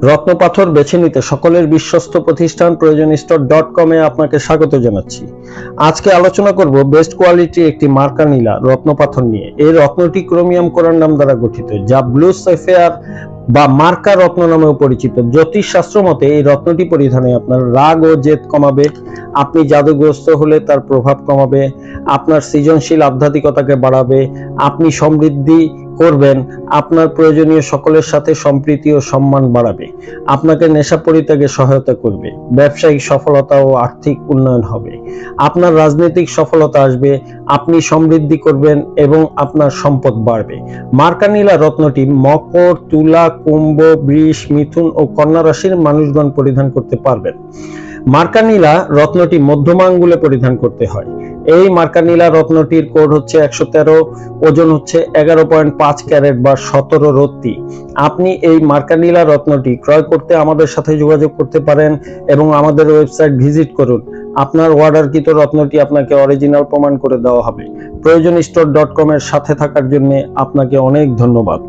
রত্নপাথর বেছে নিতে সকলের বিশ্বস্ত প্রতিষ্ঠান প্রয়োজনস্টোর.com-এ আপনাকে স্বাগত জানাচ্ছি। আজকে আলোচনা করব বেস্ট কোয়ালিটির একটি মার্কা নীলা রত্নপাথর নিয়ে। এই রত্নটি ক্রোমিয়াম কোরান্ডাম দ্বারা গঠিত, যা ব্লু সাফায়ার বা মার্কা রত্ন নামেও পরিচিত। জ্যোতিষ শাস্ত্র মতে এই রত্নটি পরিধানে আপনার রাগ ও জেদ কমাবে, আপনি জাদুগ্রস্ত হলে তার প্রভাব কমাবে, আপনার সৃজনশীল আধ্যাত্মিকতাকে বাড়াবে, আপনি সমৃদ্ধি করবেন, আপনার প্রয়োজনীয় সকলের সাথে সম্প্রীতি ও সম্মান বাড়াবে, আপনাকে নেশা পরিত্যাগে সহায়তা করবে, ব্যবসায়িক সফলতা ও আর্থিক উন্নয়ন হবে, আপনার রাজনৈতিক সফলতা আসবে, আপনি সমৃদ্ধি করবেন এবং আপনার সম্পদ বাড়বে। মার্কা নীলা রত্নটি মকর, তুলা, কুম্ভ, বৃষ, মিথুন ও কন্যা রাশির মানুষগণ পরিধান করতে পারবেন। মার্কা নীলা রত্নটি মধ্যমা আঙ্গুলে পরিধান করতে হয়। এই মার্কা নীলা রত্নটির কোড হচ্ছে 113, ওজন হচ্ছে 11.5 ক্যারেট বা 17 রত্তি। আপনি এই মার্কা নীলা রত্নটি ক্রয় করতে আমাদের সাথে যোগাযোগ করতে পারেন এবং আমাদের ওয়েবসাইট ভিজিট করুন। আপনার অর্ডারকৃত রত্নটি আপনাকে অরিজিনাল প্রমাণ করে দেওয়া হবে। প্রয়োজনস্টোর.com-এর সাথে থাকার জন্য আপনাকে অনেক ধন্যবাদ।